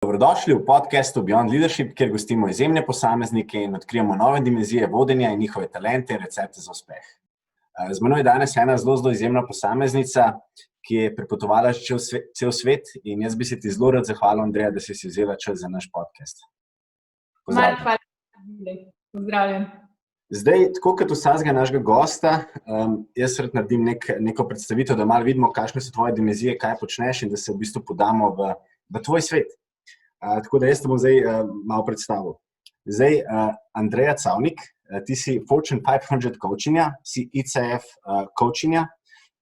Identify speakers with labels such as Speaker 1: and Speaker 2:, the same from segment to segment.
Speaker 1: Dobrodošli v podcastu Beyond Leadership, kjer gostimo izjemne posameznike in odkrijemo nove dimenzije vodenja in njihove talente in recepte za uspeh. Z menoj je danes ena zelo izjemna posameznica, ki je prepotovala cel svet, in jaz bi se ti zelo rad zahvalil, Andreja, da si vzela čas za naš podcast.
Speaker 2: Mark, hvala. Pozdravljen.
Speaker 1: Zdaj, tako kot vsakega našega gosta, jaz rad naredim neko predstavitev, da malo vidimo, kakšne so tvoje dimenzije, kaj počneš in da se v bistvu podamo v tvoj svet. Tako da jaz te bom zdaj malo predstavil. Zdaj, Andreja Cavnik, ti si Fortune 500 coachinja, si ICF coachinja,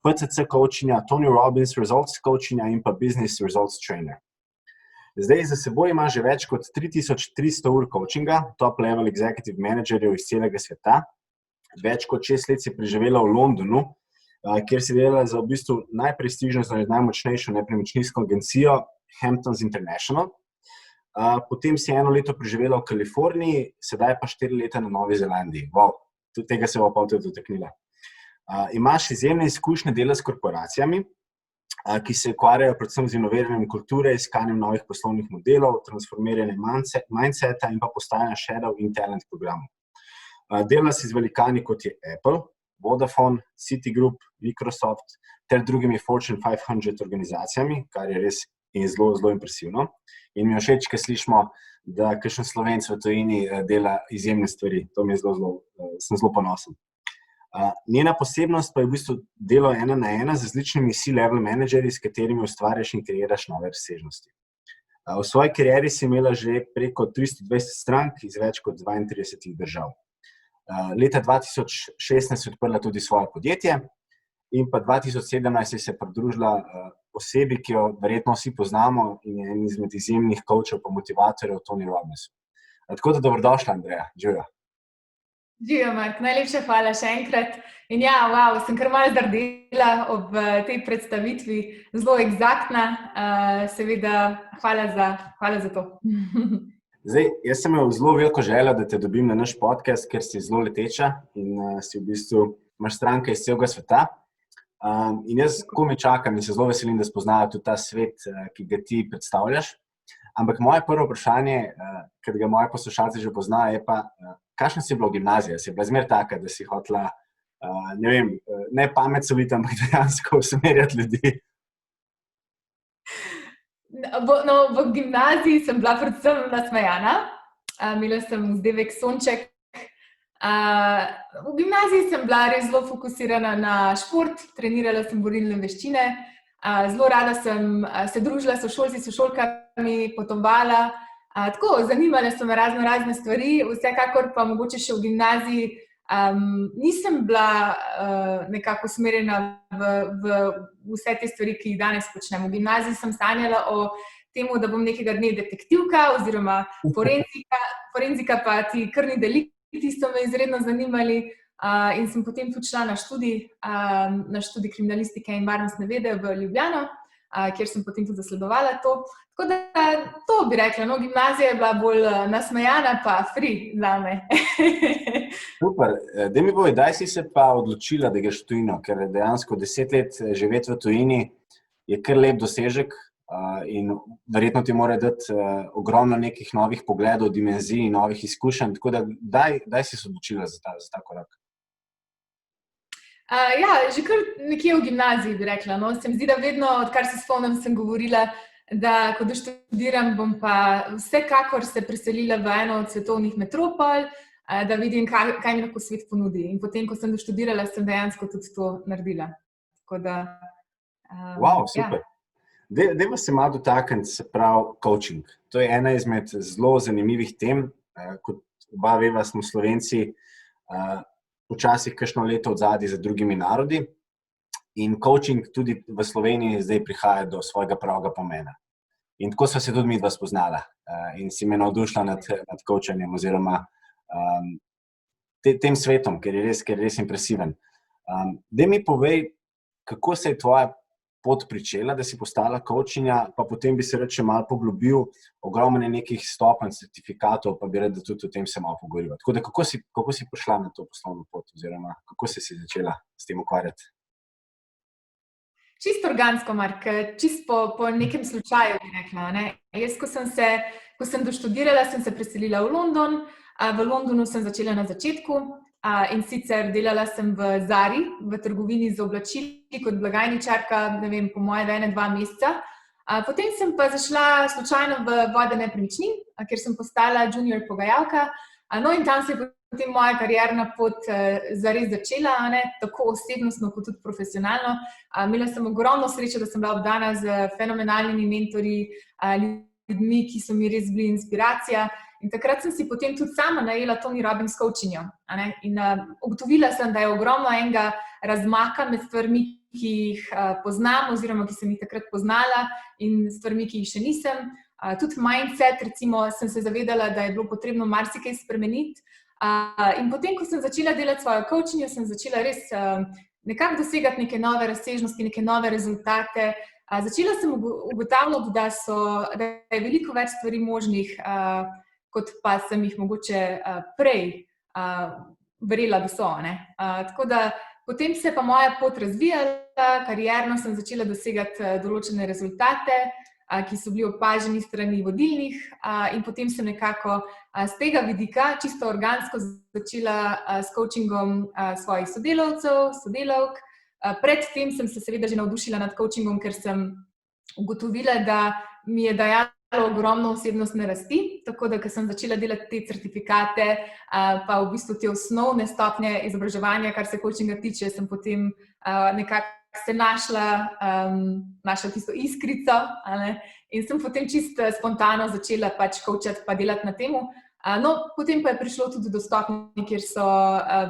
Speaker 1: PCC coachinja, Tony Robbins Results coachinja in pa Business Results trainer. Zdaj, za seboj ima že več kot 3300 ur coachinga, top level executive managerjev iz celega sveta. Več kot 6 let si preživela v Londonu, kjer si delala za v bistvu najprestižnejšo in najmočnejšo nepremičninsko agencijo Hamptons International. Potem si 1 leto preživela v Kaliforniji, sedaj pa 4 leta na Novi Zelandiji. Wow, tudi tega se bo pa tudi dotaknila. Imaš izjemne izkušnje dela s korporacijami, ki se ukvarjajo predvsem z inoviranjem kulture, iskanjem novih poslovnih modelov, transformiranjem mindseta in pa postajanja shadow in talent programov. Delala si z velikani, kot je Apple, Vodafone, Citigroup, Microsoft ter drugimi Fortune 500 organizacijami, kar je res in zelo impresivno. In mi je všeč, ko slišimo, da kakšen Slovenec v tujini dela izjemne stvari. To mi je sem zelo ponosen. Njena posebnost pa je v bistvu delo 1 na 1 z različnimi C-level menedžerji, s katerimi ustvarjaš in kreiraš nove razsežnosti. V svoji karieri si imela že preko 320 strank iz več kot 32 držav. Leta 2016 si odprla tudi svoje podjetje in pa 2017 si se pridružila osebi, ki jo verjetno vsi poznamo in je en izmed izjemnih coachov pa motivatorjev Tony Robbins. Tako da dobrodošla, Andreja. Živijo.
Speaker 2: Živijo, Mark. Najlepša hvala še enkrat. In ja, wow, sem kar malo zardela ob tej predstavitvi. Zelo eksaktna. Seveda, hvala za to.
Speaker 1: Zdaj, jaz sem imel zelo veliko željo, da te dobim na naš podcast, ker si zelo leteča in si v bistvu imaš stranke iz celega sveta. In jaz komaj čakam in se zelo veselim, da spoznajo tudi ta svet, ki ga ti predstavljaš. Ampak moje prvo vprašanje, ker ga moji poslušalci že poznajo, je pa, kakšna si bila v gimnaziji? Si bila zmer taka, da si hotela, ne pamet soliti, ampak dejansko usmerjati ljudi?
Speaker 2: V gimnaziji sem bila predvsem nasmejana. Imela sem vzdevek Sonček. V gimnaziji sem bila res zelo fokusirana na šport, trenirala sem borilne veščine. Zelo rada sem se družila s sošolci, sošolkami, potovala. Tako, zanimale so me razne stvari, vsekakor pa mogoče še v gimnaziji nisem bila nekako usmerjena v vse te stvari, ki jih danes počnem. V gimnaziji sem sanjala o temu, da bom nekega dne detektivka oziroma forenzika, pa ti krvni delikti so me izredno zanimali. In sem potem tudi šla na študij kriminalistike in varnostne vede v Ljubljano, kjer sem potem tudi zasledovala to. Tako da to bi rekla, gimnazija je bila bolj nasmejana pa free zame.
Speaker 1: Super. Daj mi povej, kdaj si se pa odločila, da greš v tujino, ker dejansko 10 let živeti v tujini je kar lep dosežek in verjetno ti mora dati ogromno nekih novih pogledov, dimenzij, novih izkušenj. Tako da kdaj si se odločila za ta korak?
Speaker 2: Že kar nekje v gimnaziji bi rekla. Se mi zdi, da vedno, odkar se spomnim, sem govorila, da ko doštudiram, bom pa vsekakor se preselila v eno od svetovnih metropol, da vidim, kaj mi lahko svet ponudi. In potem, ko sem doštudirala, sem dejansko tudi to naredila. Tako da,
Speaker 1: Wow, super. Dajmo se malo dotakniti, se pravi, coaching. To je ena izmed zelo zanimivih tem. Kot oba veva, smo Slovenci včasih kakšno leto odzadaj za drugimi narodi in coaching tudi v Sloveniji zdaj prihaja do svojega pravega pomena. In tako sva se tudi midva spoznala in si me navdušila nad coachanjem oziroma tem svetom, ker je res impresiven. Daj mi povej, kako se je tvoja pot pričela, da si postala coachinja, pa potem bi se rad še malo poglobil, ogromno nekih stopenj, certifikatov, pa bi rad, da tudi o tem se malo pogovorila. Tako da, kako si prišla na to poslovno pot oziroma kako si se začela s tem ukvarjati?
Speaker 2: Čisto organsko, Mark, čisto po nekem slučaju bi rekla. Ne? Jaz, ko sem doštudirala, sem se preselila v London. V Londonu sem začela na začetku in sicer delala sem v Zari, v trgovini z oblačili kot blagajničarka, ne vem, po moje 1-2 meseca. Potem sem pa zašla slučajno v vode nepremičnin, ker sem postala junior pogajalka. No in tam se je potem moja karierna pot zares začela, tako osebnostno kot tudi profesionalno. Imela sem ogromno srečo, da sem bila obdana z fenomenalnimi mentorji, ljudmi, ki so mi res bili inspiracija. In takrat sem si potem tudi sama najela Tony Robbins coachinjo. In ugotovila sem, da je ogromno enega razmaka med stvarmi, ki jih poznam oziroma ki sem jih takrat poznala in stvarmi, ki jih še nisem. Tudi mindset, recimo, sem se zavedala, da je bilo potrebno marsikaj spremeniti. In potem, ko sem začela delati svojo coachinjo, sem začela res nekako dosegati neke nove razsežnosti, neke nove rezultate. Začela sem ugotavljati, da je veliko več stvari možnih, kot pa sem jih mogoče prej verjela, da so. Tako da potem se je pa moja pot razvijala, karierno sem začela dosegati določene rezultate, ki so bili opaženi strani vodilnih, in potem sem nekako z tega vidika čisto organsko začela s coachingom svojih sodelavcev, sodelavk. Predtem sem se seveda že navdušila nad coachingom, ker sem ugotovila, da mi je dajalo ogromno osebnostne rasti, tako da, ko sem začela delati te certifikate, pa v bistvu te osnovne stopnje izobraževanja, kar se coachinga tiče, sem potem nekako se našla tisto iskrico, in sem potem čisto spontano začela pač coachati pa delati na temu. No, potem pa je prišlo tudi do stopnje, kjer so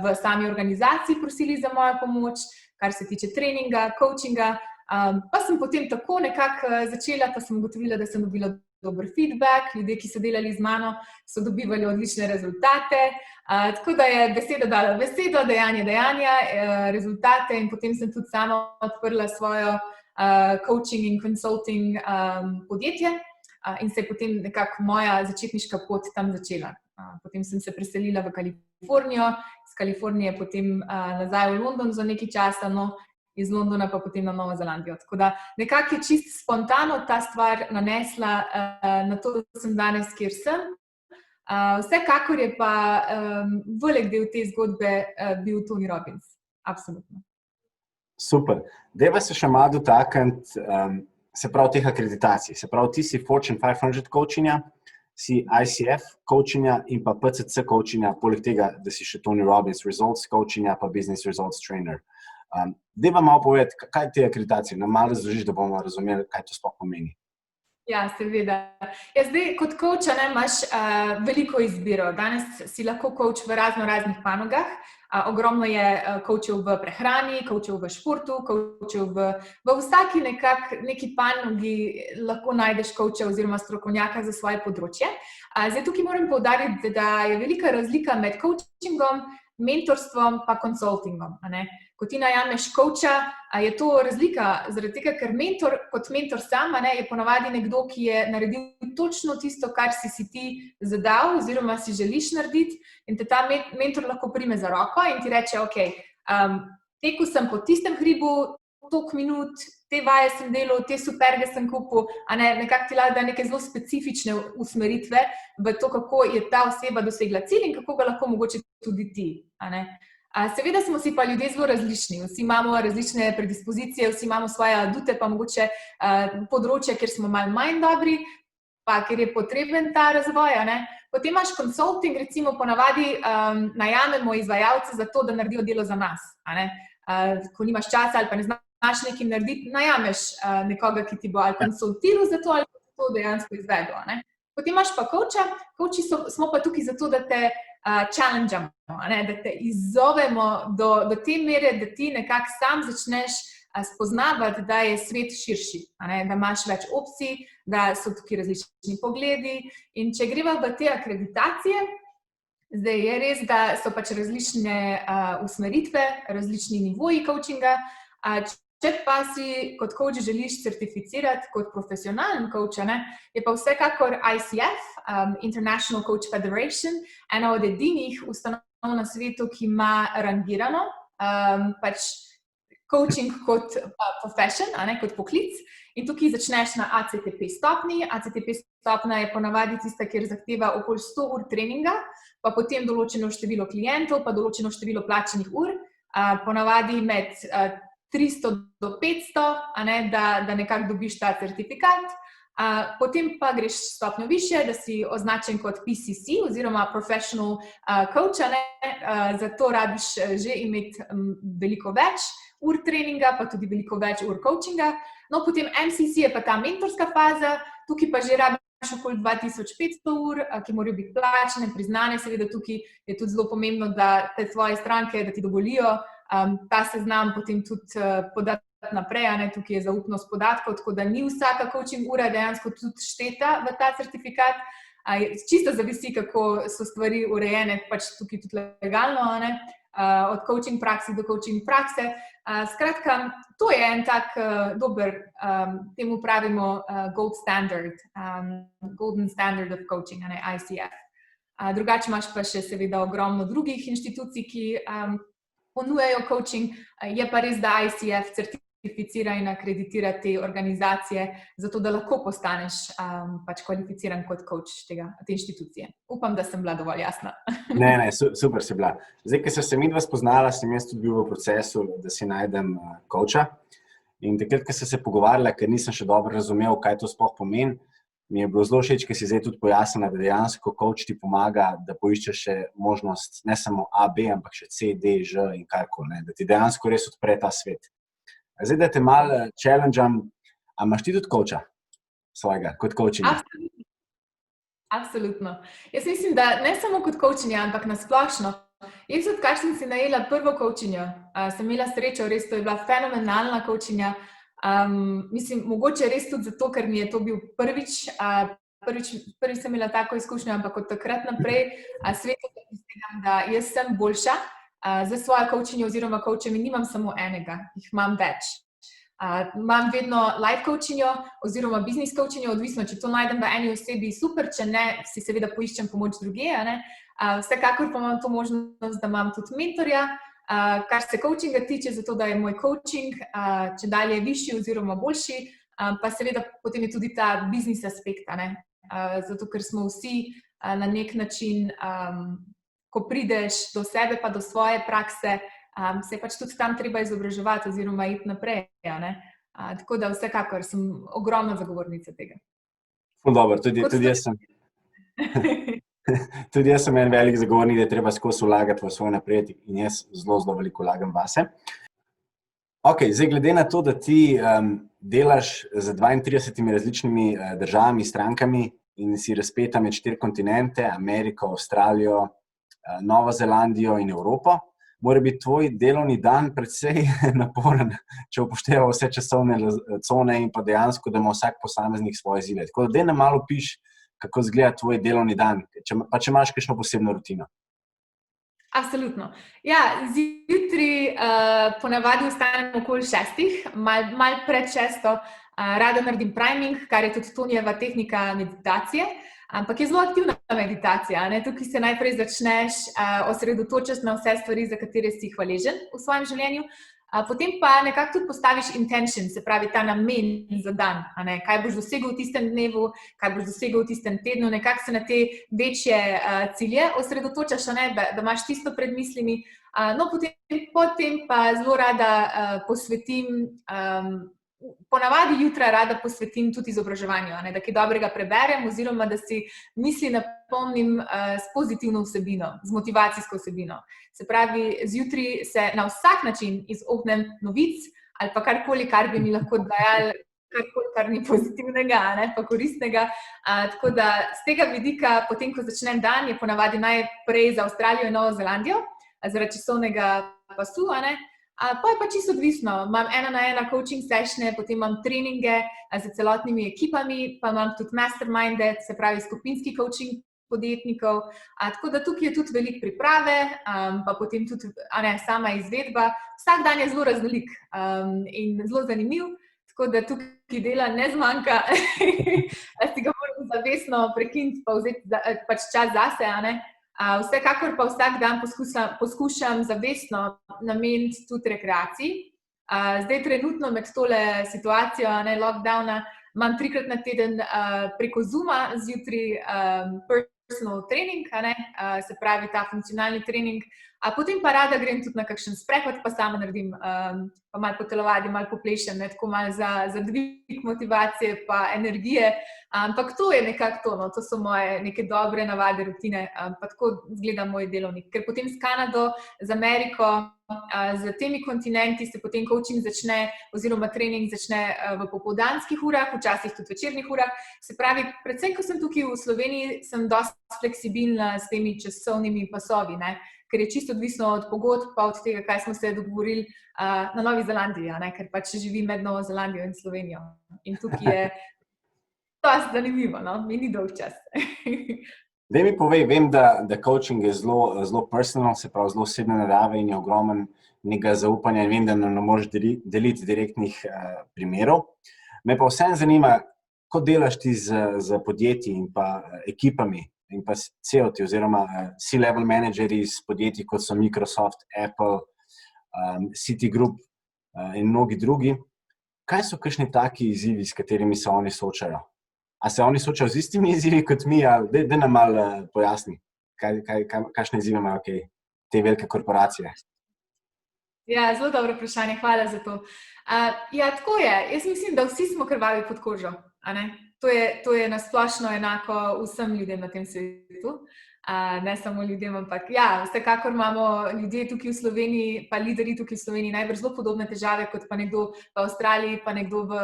Speaker 2: v sami organizaciji prosili za mojo pomoč, kar se tiče treninga, coachinga, pa sem potem tako nekako začela, pa sem ugotovila, da sem dobila dober feedback, ljudje, ki so delali z mano, so dobivali odlične rezultate, tako da je beseda dala besedo, dejanje dejanja, rezultate, in potem sem tudi sama odprla svojo coaching in consulting podjetje in se je potem nekako moja začetniška pot tam začela. Potem sem se preselila v Kalifornijo, iz Kalifornije potem nazaj v London za nekaj časa, no, iz Londona pa potem na Novo Zelandijo. Tako da nekako je čisto spontano ta stvar nanesla na to, da sem danes, kjer sem. Vsekakor je pa velik del te zgodbe bil Tony Robbins. Absolutno.
Speaker 1: Super. Dajva se še malo dotakniti, se pravi teh akreditacij. Se pravi, ti si Fortune 500 coachinja, si ICF coachinja in pa PCC coachinja, poleg tega, da si še Tony Robbins Results coachinja pa Business Results Trainer. Dajva malo povedati, kaj te akreditacije, nam malo razložiš, da bomo razumeli, kaj to sploh pomeni.
Speaker 2: Ja, seveda. Ja, zdaj, kot coacha imaš veliko izbiro. Danes si lahko coach v raznih panogah. Ogromno je coachov v prehrani, coachov v športu, coachov v vsaki neki panogi lahko najdeš coacha oziroma strokovnjaka za svoje področje. Zdaj, tukaj moram poudariti, da je velika razlika med coachingom, mentorstvom pa consultingom. Ko ti najameš coacha, je to razlika, zaradi tega, ker kot mentor sam je ponavadi nekdo, ki je naredil točno tisto, kar si ti zadal oziroma si želiš narediti, in te ta mentor lahko prime za roko in ti reče, ok, tekel sem po tistem hribu, toliko minut, te vaje sem delal, te superge sem kupil, nekako ti da neke zelo specifične usmeritve v to, kako je ta oseba dosegla cilj in kako ga lahko mogoče tudi ti. Seveda smo si pa ljudje zelo različni, vsi imamo različne predispozicije, vsi imamo svoje adute, pa mogoče področja, kjer smo malo manj dobri, pa kjer je potreben ta razvoj. Potem imaš consulting, recimo ponavadi najamemo izvajalce za to, da naredijo delo za nas. Ko nimaš časa ali pa ne znaš nekaj narediti, najameš nekoga, ki ti bo ali konsultiral za to, ali pa to dejansko izvedel. Potem imaš pa coacha, coachi smo pa tukaj zato, da te challengemo, da te izzovemo do te mere, da ti nekako sam začneš spoznavati, da je svet širši, da imaš več opcij, da so tukaj različni pogledi. In če greva v te akreditacije, zdaj je res, da so pač različne usmeritve, različni nivoji coachinga. Če pa si kot coach želiš certificirati kot profesionalen coach, je pa vsekakor ICF, International Coach Federation, ena od edinih ustanov na svetu, ki ima rangirano, pač coaching kot profession, kot poklic. In tukaj začneš na ACTP stopni. ACTP stopna je ponavadi tista, kjer zahteva okoli 100 ur treninga, pa potem določeno število klientov, pa določeno število plačanih ur, ponavadi med 300 do 500, da nekako dobiš ta certifikat. Potem pa greš stopnjo više, da si označen kot PCC oziroma Professional Coach, zato rabiš že imeti veliko več ur treninga, pa tudi veliko več ur coachinga. No, potem MCC je pa ta mentorska faza, tukaj pa že rabiš okoli 2500 ur, ki morajo biti plačane, priznane, seveda tukaj je tudi zelo pomembno, da te tvoje stranke, da ti dovolijo ta seznam potem tudi podati naprej, tukaj je zaupnost podatkov, tako da ni vsaka coaching ura dejansko tudi šteta v ta certifikat. Čisto zavisi, kako so stvari urejene, pač tukaj tudi legalno, od coaching praksi do coaching prakse. Skratka, to je en tak dober, temu pravimo gold standard, golden standard of coaching, ICF. Drugače imaš pa še seveda ogromno drugih inštitucij, ki ponujajo coaching, je pa res, da ICF certificira in akreditira te organizacije, zato da lahko postaneš pač kvalificiran kot coach te inštitucije. Upam, da sem bila dovolj jasna.
Speaker 1: Ne, super si bila. Zdaj, ko se midva spoznala, sem jaz tudi bil v procesu, da si najdem coacha. In takrat, ko sem se pogovarjala, ker nisem še dobro razumel, kaj to sploh pomeni, mi je bilo zelo všeč, ker si zdaj tudi pojasnila, da dejansko coach ti pomaga, da poiščeš še možnost ne samo A, B, ampak še C, D, Ž in karkoli, da ti dejansko res odpre ta svet. Zdaj, da te malo challengeam, a imaš ti tudi coacha svojega, kot coachinga?
Speaker 2: Absolutno. Jaz mislim, da ne samo kot coachinja, ampak nasplošno. Jaz odkar sem si najela prvo coachinjo, sem imela srečo, res to je bila fenomenalna coachinja. Mislim, mogoče res tudi zato, ker mi je to bil prvič sem imela tako izkušnjo, ampak od takrat naprej svetu mislim, da jaz sem boljša za svojo coachinjo oziroma coache mi nimam samo enega, jih imam več. Imam vedno life coachinjo oziroma business coachinjo, odvisno, če to najdem v eni osebi, super, če ne, si seveda poiščem pomoč drugje. Vsekakor pa imam to možnost, da imam tudi mentorja, kar se coachinga tiče, zato da je moj coaching če dalje višji oziroma boljši, pa seveda potem je tudi ta biznis aspekt, zato ker smo vsi na nek način, ko prideš do sebe pa do svoje prakse, se pač tudi tam treba izobraževati oziroma iti naprej. Tako da vsekakor sem ogromna zagovornica tega.
Speaker 1: Dobro, tudi jaz sem. Tudi jaz sem en velik zagovornik, da je treba skozi vlagati v svoj napredek in jaz zelo veliko vlagam vase. Zdaj, glede na to, da ti delaš z 32 različnimi državami, strankami in si razpeta med 4 kontinente, Ameriko, Avstralijo, Novo Zelandijo in Evropo, mora biti tvoj delovni dan precej naporen, če upošteva vse časovne cone in pa dejansko, da ima vsak posameznik svoje izzive. Tako da daj nam malo piš, kako izgleda tvoj delovni dan, pa če imaš kakšno posebno rutino.
Speaker 2: Absolutno. Ja, zjutraj ponavadi vstanem okoli 6, malo pred 6, rada naredim priming, kar je tudi Tonijeva tehnika meditacije, ampak je zelo aktivna meditacija. Tukaj se najprej začneš osredotočiti na vse stvari, za katere si hvaležen v svojem življenju. Potem pa nekako tudi postaviš intention, se pravi ta namen za dan, kaj boš dosegel v tistem dnevu, kaj boš dosegel v tistem tednu, nekako se na te večje cilje osredotočaš, da imaš tisto pred mislimi. No, potem pa zelo rada posvetim, ponavadi jutra rada posvetim tudi izobraževanju, da kaj dobrega preberem oziroma da si misli napolnim s pozitivno vsebino, z motivacijsko vsebino. Se pravi, zjutraj se na vsak način izognem novic ali pa karkoli, kar bi mi lahko dajali, karkoli, kar ni pozitivnega, pa koristnega. Tako da z tega vidika, potem ko začnem dan, je ponavadi najprej za Avstralijo in Novo Zelandijo, zaradi časovnega pasu, Pa je pa čisto odvisno. Imam 1-na-1 coaching sessione, potem imam treninge z celotnimi ekipami, pa imam tudi masterminde, se pravi skupinski coaching podjetnikov. Tako da tukaj je tudi veliko priprave, pa potem tudi sama izvedba. Vsak dan je zelo raznolik in zelo zanimiv, tako da tukaj dela ne zmanjka, da si ga moram zavestno prekiniti pa vzeti pač čas zase, Vsekakor pa vsak dan poskušam zavestno nameniti tudi rekreaciji. Zdaj trenutno med tole situacijo, lockdowna, imam 3-krat na teden preko Zooma zjutraj personal trening, se pravi ta funkcionalni trening. Potem pa rada grem tudi na kakšen sprehod, pa sama naredim, pa malo potelovadim, malo poplešem, tako malo za dvig motivacije pa energije. Ampak to je nekako to, to so moje neke dobre navade, rutine, pa tako izgleda moj delovnik. Ker potem s Kanado, z Ameriko, z temi kontinenti se potem coaching začne oziroma trening začne v popoldanskih urah, včasih tudi večernih urah. Se pravi, predvsem, ko sem tukaj v Sloveniji, sem dosti fleksibilna s temi časovnimi pasovi, ker je čisto odvisno od pogodb, pa od tega, kaj smo se dogovorili na Novi Zelandiji, ker pač živim med Novo Zelandijo in Slovenijo. In tukaj je dosti zanimivo, mi ni dolg čas.
Speaker 1: Daj mi povej, vem, da coaching je zelo personal, se pravi zelo osebne narave in je ogromen nekega zaupanja in vem, da ne moreš deliti direktnih primerov. Me pa vseeno zanima, ko delaš ti z podjetji in pa ekipami in pa CEO-ti oziroma C-level menedžerji iz podjetij, kot so Microsoft, Apple, Citigroup in mnogi drugi, kaj so kakšni taki izzivi, s katerimi se oni soočajo? A se oni soočajo z istimi izzivi kot mi, ali da nam malo pojasni, kakšne izzive imajo te velike korporacije?
Speaker 2: Ja, zelo dobro vprašanje, hvala za to. Ja, tako je. Jaz mislim, da vsi smo krvavi pod kožo, To je nasplošno enako vsem ljudem na tem svetu, ne samo ljudem, ampak ja, vsekakor imamo ljudje tukaj v Sloveniji, pa lideri tukaj v Sloveniji najbrž zelo podobne težave, kot pa nekdo v Avstraliji, pa nekdo v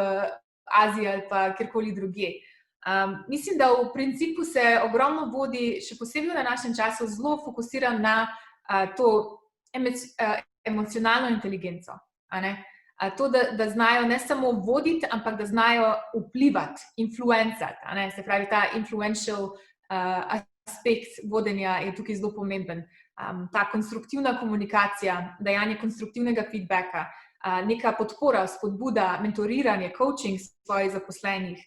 Speaker 2: Aziji ali pa kjerkoli drugje. Mislim, da v principu se ogromno vodi, še posebej na našem času, zelo fokusira na to emocionalno inteligenco. To, da znajo ne samo voditi, ampak da znajo vplivati, influencati. Se pravi, ta influential aspekt vodenja je tukaj zelo pomemben. Ta konstruktivna komunikacija, dajanje konstruktivnega feedbacka, neka podpora, spodbuda, mentoriranje, coaching svojih zaposlenih.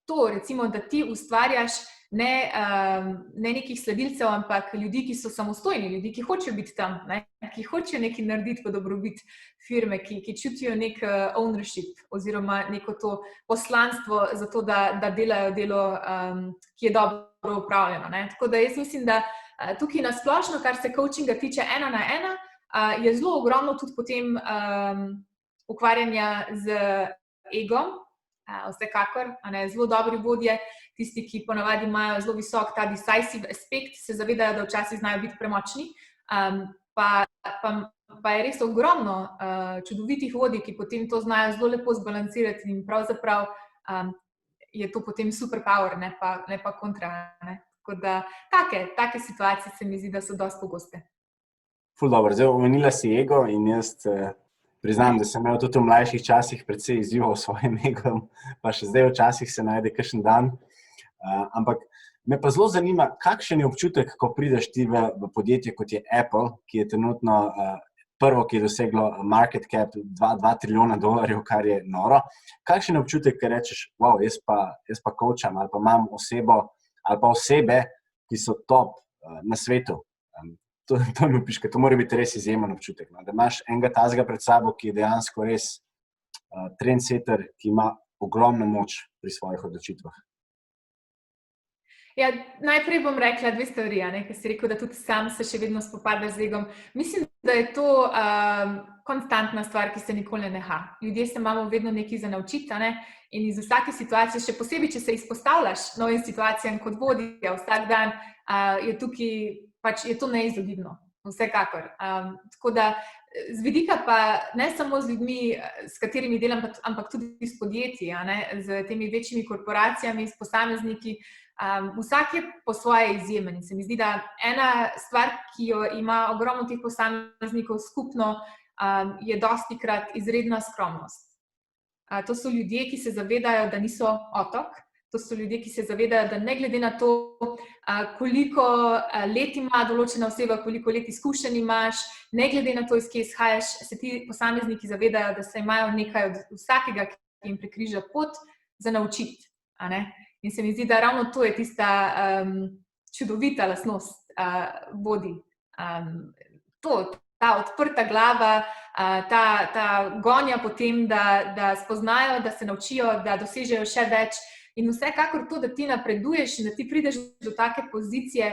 Speaker 2: To, recimo, da ti ustvarjaš ne nekih sledilcev, ampak ljudi, ki so samostojni, ljudi, ki hočejo biti tam, ki hočejo nekaj narediti v dobrobit firme, ki čutijo nek ownership oziroma neko to poslanstvo za to, da delajo delo, ki je dobro upravljeno. Tako da jaz mislim, da tukaj na splošno, kar se coachinga tiče 1-na-1, je zelo ogromno tudi potem ukvarjanja z egom, vsekakor, zelo dobri vodje, tisti, ki ponavadi imajo zelo visok ta decisive aspekt, se zavedajo, da včasih znajo biti premočni, pa je res ogromno čudovitih vodij, ki potem to znajo zelo lepo zbalansirati in pravzaprav je to potem superpower, ne pa kontra. Tako da take situacije se mi zdi, da so dosti pogoste.
Speaker 1: Ful dobro, zdaj omenila si ego in jaz priznam, da sem imel tudi v mlajših časih precej izzivov s svojim egom, pa še zdaj včasih se najde kakšen dan. Ampak me pa zelo zanima, kakšen je občutek, ko prideš ti v podjetje, kot je Apple, ki je trenutno prvo, ki je doseglo market cap $2 trilijona, kar je noro. Kakšen je občutek, ko rečeš, wow, jaz pa coacham ali pa imam osebo ali pa osebe, ki so top na svetu. To mi opiška, to mora biti res izjemen občutek, da imaš enega tazga pred sabo, ki je dejansko res trendsetter, ki ima ogromno moč pri svojih odločitvah.
Speaker 2: Ja, najprej bom rekla dve stvari, ker si rekel, da tudi sam se še vedno spopadaš z egom. Mislim, da je to konstantna stvar, ki se nikoli ne neha. Ljudje se imamo vedno nekaj za naučiti, in iz vsake situacije, še posebej, če se izpostavljaš novim situacijam kot vodja vsak dan, je tukaj pač je to neizogibno, vsekakor. Tako da z vidika pa ne samo z ljudmi, s katerimi delam, ampak tudi s podjetji, z temi večjimi korporacijami, s posamezniki, vsak je po svoje izjemen. In se mi zdi, da ena stvar, ki jo ima ogromno teh posameznikov skupno, je dostikrat izredna skromnost. To so ljudje, ki se zavedajo, da niso otok. To so ljudje, ki se zavedajo, da ne glede na to, koliko let ima določena oseba, koliko let izkušenj imaš, ne glede na to, iz kje izhajaš, se ti posamezniki zavedajo, da se imajo nekaj od vsakega, ki jim prekriža pot, za naučiti. In se mi zdi, da ravno to je tista čudovita lastnost vodij. ta odprta glava, ta gonja po tem, da spoznajo, da se naučijo, da dosežejo še več. In vsekakor to, da ti napreduješ in da ti prideš do take pozicije,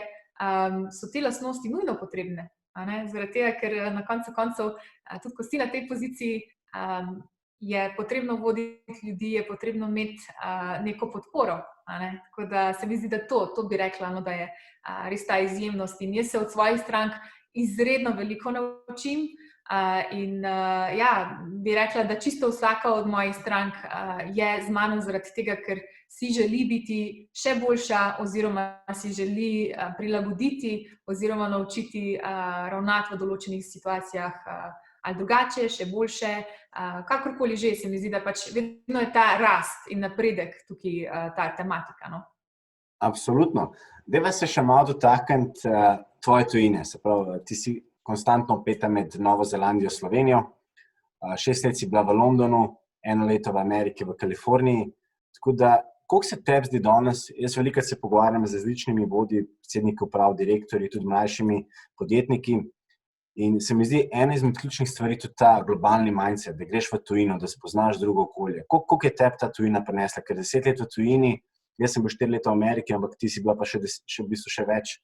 Speaker 2: so te lastnosti nujno potrebne. Zaradi tega, ker na koncu koncev, tudi ko si na tej poziciji, je potrebno voditi ljudi, je potrebno imeti neko podporo. Tako da se mi zdi, da to bi rekla, da je res ta izjemnost. In jaz se od svojih strank izredno veliko naučim. In bi rekla, da čisto vsaka od mojih strank je z mano zaradi tega, ker si želi biti še boljša oziroma si želi prilagoditi oziroma naučiti ravnati v določenih situacijah ali drugače, še boljše, kakorkoli že, se mi zdi, da pač vedno je ta rast in napredek tukaj ta tematika. No?
Speaker 1: Absolutno. Deva se še malo dotakniti tvoje tujine. Se pravi, ti si konstantno peta med Novo Zelandijo in Slovenijo. 6 let si bila v Londonu, 1 leto v Ameriki, v Kaliforniji. Tako da, koliko se tebi zdi danes, jaz veliko se pogovarjam z različnimi vodji, predsedniki uprav, direktorji, tudi mlajšimi podjetniki. In se mi zdi, ena izmed ključnih stvari tudi ta globalni mindset, da greš v tujino, da spoznaš drugo okolje. Koliko je tebi ta tujina prinesla? Ker 10 let v tujini, jaz sem bil 4 leta v Ameriki, ampak ti si bila pa še v bistvu še več.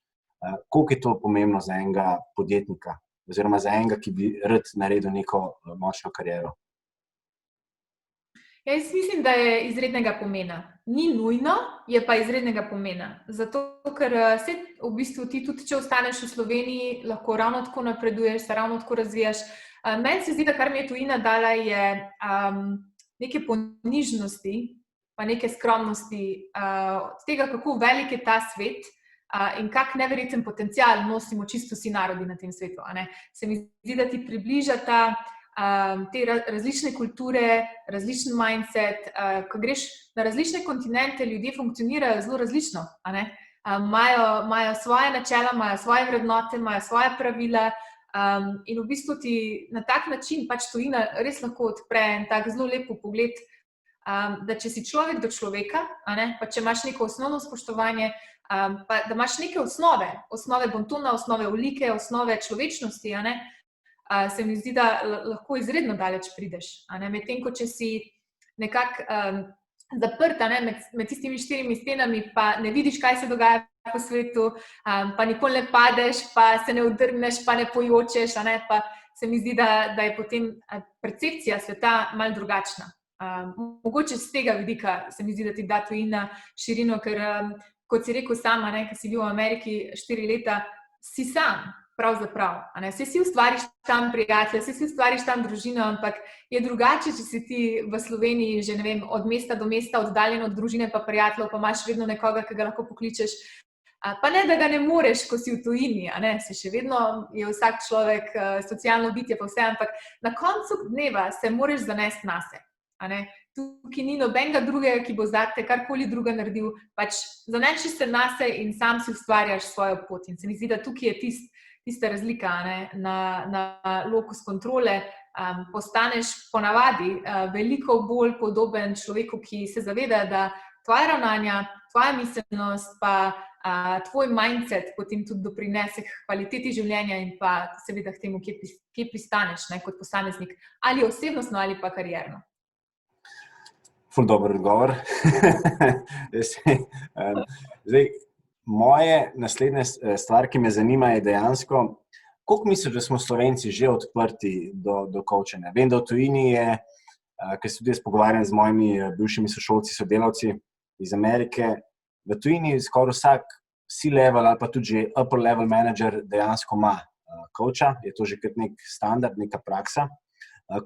Speaker 1: Koliko je to pomembno za enega podjetnika oziroma za enega, ki bi rad naredil neko močno kariero?
Speaker 2: Jaz mislim, da je izrednega pomena. Ni nujno, je pa izrednega pomena. Zato, ker se v bistvu ti tudi, če ostaneš v Sloveniji, lahko ravno tako napreduješ, se ravno tako razvijaš. Meni se zdi, da kar mi je tujina dala, je neke ponižnosti, pa neke skromnosti od tega, kako velik je ta svet in kak neverjeten potencial nosimo čisto vsi narodi na tem svetu. Se mi zdi, da ti približata te različne kulture, različen mindset, ko greš na različne kontinente, ljudje funkcionirajo zelo različno. Imajo svoje načela, imajo svoje vrednote, imajo svoje pravila in v bistvu ti na tak način pač tujina res lahko odpre en tak zelo lep pogled, da če si človek do človeka, pa če imaš neko osnovno spoštovanje, pa da imaš neke osnove bontona, osnove olike, osnove človečnosti, se mi zdi, da lahko izredno daleč prideš. Medtem ko če si nekako zaprt med tistimi 4 stenami, pa ne vidiš, kaj se dogaja po svetu, pa nikoli ne padeš, pa se ne udrgneš, pa ne pojočeš, pa se mi zdi, da je potem percepcija sveta malo drugačna. Mogoče z tega vidika se mi zdi, da ti da tujina širino, ker kot si rekel sama, ko si bil v Ameriki 4 leta, si sam, pravzaprav. Saj si ustvariš tam prijatelje, saj si ustvariš tam družino, ampak je drugače, če si ti v Sloveniji že, ne vem, od mesta do mesta oddaljen od družine pa prijateljev, pa imaš vedno nekoga, ki ga lahko pokličeš. Pa ne, da ga ne moreš, ko si v tujini, se še vedno je vsak človek socialno bitje pa vse, ampak na koncu dneva se moraš zanesti nase. Tukaj ni nobenega drugega, ki bo zate karkoli druga naredil, pač zaneši se nase in sam si ustvarjaš svojo pot. In se mi zdi, da tukaj je tista razlika na lokus kontrole. Postaneš ponavadi veliko bolj podoben človeku, ki se zaveda, da tvoja ravnanja, tvoja miselnost pa tvoj mindset potem tudi doprinese k kvaliteti življenja in pa seveda k temu, kje pristaneš kot posameznik, ali osebnostno ali pa karierno.
Speaker 1: Ful dober odgovor. Zdaj, moje naslednje stvar, ki me zanima, je dejansko, koliko misliš, da smo Slovenci že odprti do coachanja? Vem, da v tujini je, ker se tudi jaz pogovarjam z mojimi bivšimi sošolci, sodelavci iz Amerike, v tujini skoraj vsak C-level ali pa tudi že upper level manager dejansko ima coacha, je to že kot nek standard, neka praksa.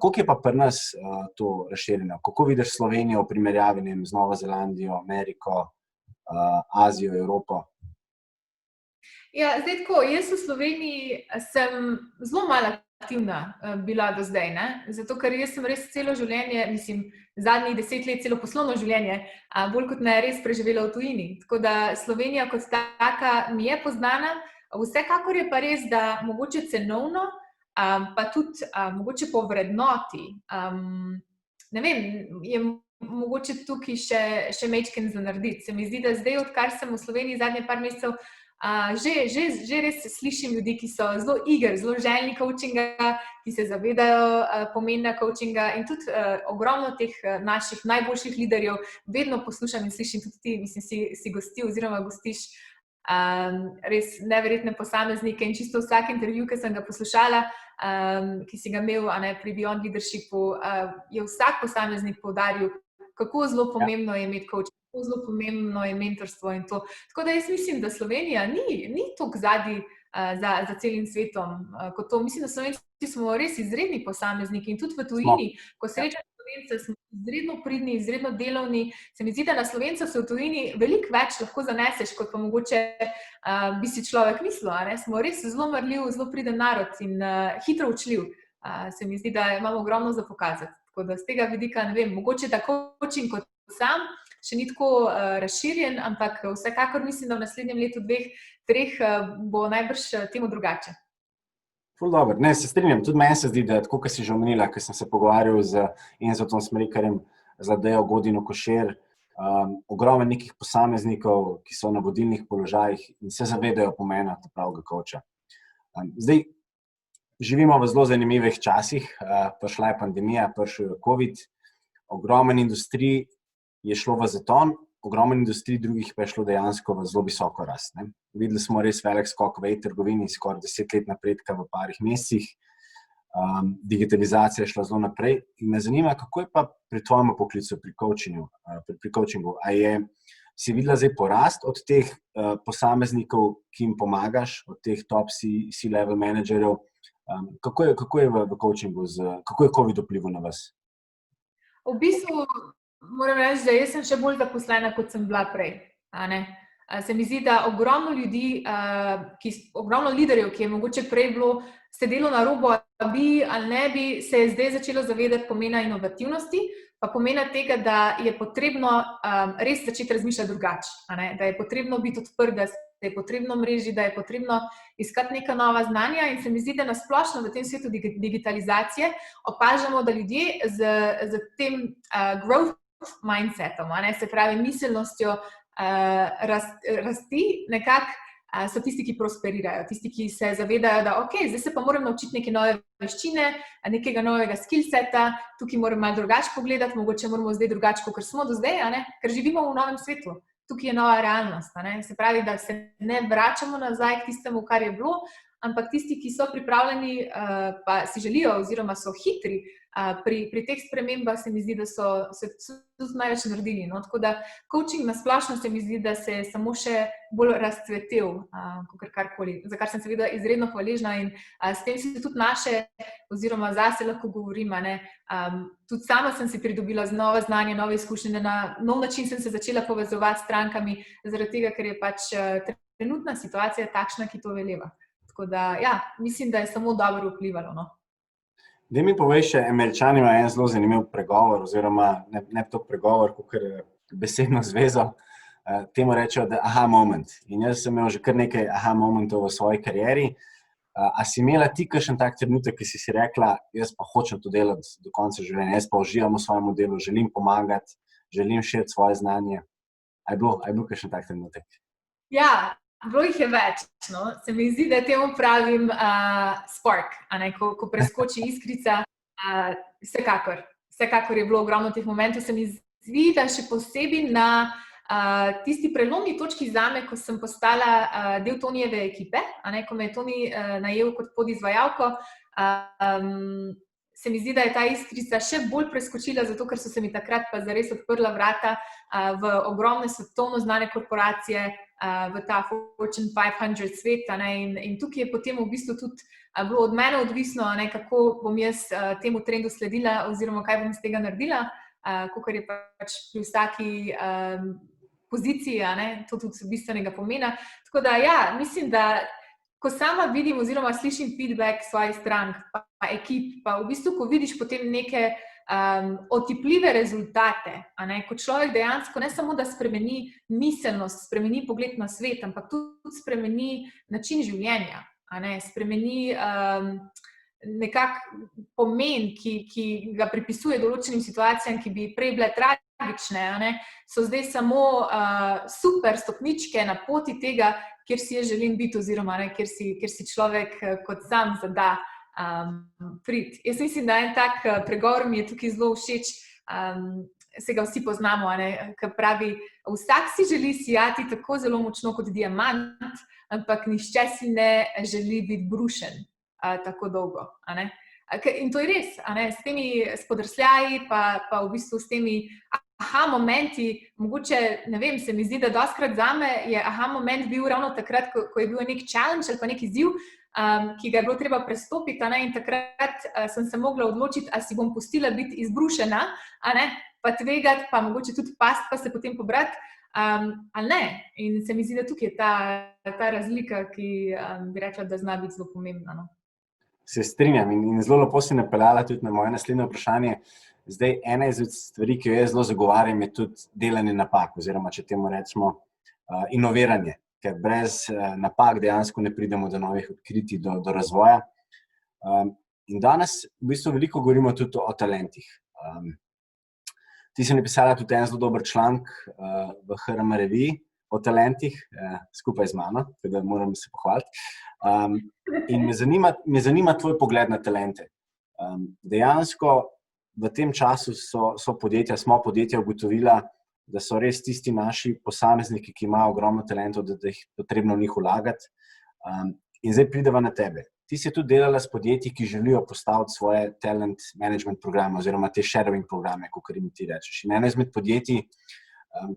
Speaker 1: Koliko je pa pri nas to razširjeno? Kako vidiš Slovenijo v primerjavi z Novo Zelandijo, Ameriko, Azijo, Evropo?
Speaker 2: Ja, zdaj tako, jaz v Sloveniji sem zelo malo aktivna bila do zdaj, zato ker jaz sem res celo življenje, mislim, zadnjih 10 let, celo poslovno življenje, bolj kot ne res preživela v tujini. Tako da Slovenija kot taka mi je poznana, vsekakor je pa res, da mogoče cenovno, pa tudi mogoče po vrednoti, ne vem, je mogoče tukaj še majčken za narediti. Se mi zdi, da zdaj, odkar sem v Sloveniji zadnje par mesecev, že res slišim ljudi, ki so zelo zelo željni coachinga, ki se zavedajo pomena coachinga in tudi ogromno teh naših najboljših liderjev vedno poslušam in slišim tudi ti, mislim, si gostil oziroma gostiš res neverjetne posameznike in čisto vsak intervju, ki sem ga poslušala, ki si ga imel pri Beyond Leadershipu, je vsak posameznik poudaril, kako zelo pomembno je imeti coaching, kako zelo pomembno je mentorstvo in to. Tako da jaz mislim, da Slovenija ni toliko zadaj za celim svetom, kot to. Mislim, da Slovenci smo res izredni posamezniki in tudi v tujini, ko srečam Slovence, smo izredno pridni, izredno delovni. Se mi zdi, da na Slovenca se v tujini veliko več lahko zaneseš, kot pa mogoče bi si človek mislil. Smo res zelo marljiv, zelo priden narod in hitro učljiv. Se mi zdi, da imamo ogromno za pokazati. Tako da z tega vidika, ne vem, mogoče da coaching kot sam še ni tako razširjen, ampak vsekakor mislim, da v naslednjem letu, 2, 3 bo najbrž temu drugače.
Speaker 1: Ful dobro. Ne, se strinjam. Tudi meni se zdi, da tako, kot si že omenila, ko sem se pogovarjal z Enzotom Smrekarjem, z Adejo Godino Košir, ogromno nekih posameznikov, ki so na vodilnih položajih in se zavedajo pomena pravega coacha. Zdaj, živimo v zelo zanimivih časih, prišla je pandemija, prišel je COVID, ogromno industrij je šlo v zaton, ogromno industrij drugih pa je šlo dejansko v zelo visoko rast. Videli smo res velik skok v e-trgovini, skoraj 10 let napredka v parih mesecih, digitalizacija je šla zelo naprej in me zanima, kako je pa pri tvojem poklicu, pri coachingu, si videla zdaj porast od teh posameznikov, ki jim pomagaš, od teh top C-level menedžerjev, kako je v coachingu, kako je COVID vplival na vas?
Speaker 2: V bistvu moram reči, da jaz sem še bolj zaposlena, kot sem bila prej. Se mi zdi, da ogromno ljudi, ogromno liderjev, ki je mogoče prej bilo sedelo na robu, bi ali ne bi, se je zdaj začelo zavedati pomena inovativnosti, pa pomena tega, da je potrebno res začeti razmišljati drugače. Da je potrebno biti odprt, da je potrebno mreži, da je potrebno iskati neka nova znanja in se mi zdi, da nasplošno v tem svetu digitalizacije opažamo, da ljudje z tem growth mindsetom, se pravi miselnostjo rasti, nekako so tisti, ki prosperirajo, tisti, ki se zavedajo, da zdaj se pa moram naučiti neke nove veščine, nekega novega skillseta, tukaj moram malo drugače pogledati, mogoče moramo zdaj drugače, kot smo do zdaj, ker živimo v novem svetu. Tukaj je nova realnost. Se pravi, da se ne vračamo nazaj k tistemu, kar je bilo, ampak tisti, ki so pripravljeni, pa si želijo oziroma so hitri pri teh spremembah, se mi zdi, da so se tudi največ naredili. Tako da coaching na splošno se mi zdi, da se je samo še bolj razcvetel, kot karkoli, za kar sem seveda izredno hvaležna in s tem si tudi naše, oziroma zase lahko govorim, tudi sama sem si pridobila nova znanja, nove izkušnje, na nov način sem se začela povezovati s strankami, zaradi tega, ker je pač trenutna situacija takšna, ki to veleva. Tako da, ja, mislim, da je samo dobro vplivalo.
Speaker 1: Daj mi povej še, Američani imajo en zelo zanimiv pregovor, oziroma ne to pregovor, kakor besedno zvezo, temu rečejo, da aha moment. In jaz sem imel že kar nekaj aha momentov v svoji karieri. A si imela ti kakšen tak trenutek, ki si rekla, jaz pa hočem to delati do konca življenja, jaz pa uživam v svojem delu, želim pomagati, želim širiti svoje znanje. A je bil kakšen tak trenutek?
Speaker 2: Ja, bilo jih je več. Se mi zdi, da temu pravim spark, ko preskoči iskrica. Vsekakor je bilo ogromno teh momentov. Se mi zdi, da še posebej na tisti prelomni točki zame, ko sem postala del Tonijeve ekipe, ko me je Toni najel kot podizvajalko, se mi zdi, da je ta iskrica še bolj preskočila, zato ker so se mi takrat pa zares odprla vrata v ogromne svetovno znane korporacije, v ta Fortune 500 svet. In tukaj je potem v bistvu tudi bilo od mene odvisno, kako bom jaz temu trendu sledila oziroma kaj bom iz tega naredila, kakor je pač pri vsaki poziciji, to tudi bistvenega pomena. Tako da, ja, mislim, da ko sama vidim oziroma slišim feedback svojih strank, pa ekip, pa v bistvu, ko vidiš potem neke otipljive rezultate, ko človek dejansko ne samo, da spremeni miselnost, spremeni pogled na svet, ampak tudi spremeni način življenja, spremeni nekak pomen, ki ga pripisuje določenim situacijam, ki bi prej bile tragične, so zdaj samo super stopničke na poti tega, kjer si jaz želim biti, oziroma kjer si človek kot sam zada priti. Jaz mislim, da en tak pregovor mi je tukaj zelo všeč, se ga vsi poznamo, ki pravi, vsak si želi sijati tako zelo močno kot diamant, ampak nihče si ne želi biti brušen tako dolgo. In to je res, s temi spodrsljaji, pa v bistvu s temi momenti, mogoče, ne vem, se mi zdi, da dostikrat zame je moment bil ravno takrat, ko je bil nek challenge ali pa nek izziv, ki ga je bilo treba prestopiti, in takrat sem se mogla odločiti, ali si bom pustila biti izbrušena, pa tvegati, pa mogoče tudi past, pa se potem pobrati, ali ne. In se mi zdi, da tukaj je ta razlika, ki bi rekla, da zna biti zelo pomembna.
Speaker 1: Se strinjam in zelo lepo si napeljala tudi na moje naslednje vprašanje. Zdaj, ena izmed stvari, ki jo jaz zelo zagovarjam, je tudi delanje napak, oziroma če temu rečemo inoviranje, ker brez napak dejansko ne pridemo do novih odkritij, do razvoja. In danes v bistvu veliko govorimo tudi o talentih. Ti si napisala tudi en zelo dober članek v HRM reviji o talentih, skupaj z mano, tako da moram se pohvaliti. In me zanima tvoj pogled na talente. Dejansko v tem času smo podjetja ugotovila, da so res tisti naši posamezniki, ki imajo ogromno talentov, da jih potrebno v njih vlagati. In zdaj prideva na tebe. Ti si tudi delala s podjetji, ki želijo postaviti svoje talent management programe oziroma te shadowing programe, kot jim ti rečeš. In eno izmed podjetij,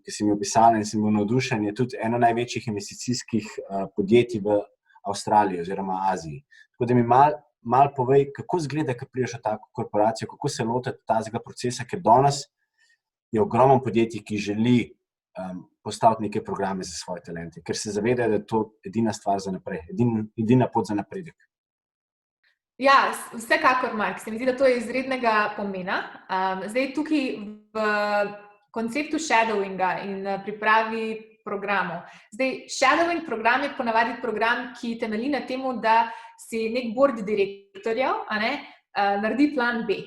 Speaker 1: ki si mi opisala in sem bil navdušen, je tudi eno največjih investicijskih podjetij v Avstraliji oziroma Aziji. Tako da mi malo povej, kako izgleda, ko prideš v tako korporacijo, kako se lotiti tazga procesa, ker danes je ogromno podjetij, ki želi postaviti neke programe za svoje talente, ker se zavedajo, da je to edina stvar za naprej, edina pot za napredek.
Speaker 2: Ja, vsekakor, Mark, se mi zdi, da to je izrednega pomena. Zdaj tukaj v konceptu shadowinga in pripravi programov. Zdaj, shadowing program je ponavadi program, ki temelji na temu, da si nek board direktorjev naredi plan B.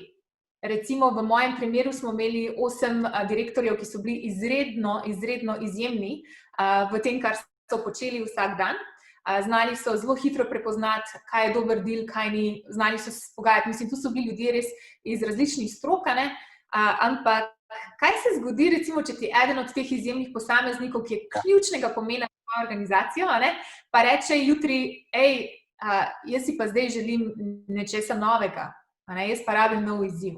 Speaker 2: Recimo v mojem primeru smo imeli 8 direktorjev, ki so bili izredno izjemni v tem, kar so počeli vsak dan. Znali so zelo hitro prepoznati, kaj je dober deal, kaj ni, znali so se pogajati. Mislim, tu so bili ljudje res iz različnih strok, ampak kaj se zgodi, recimo, če ti eden od teh izjemnih posameznikov, ki je ključnega pomena za mojo organizacijo, pa reče jutri, jaz si pa zdaj želim nečesa novega, jaz pa rabim nov izziv.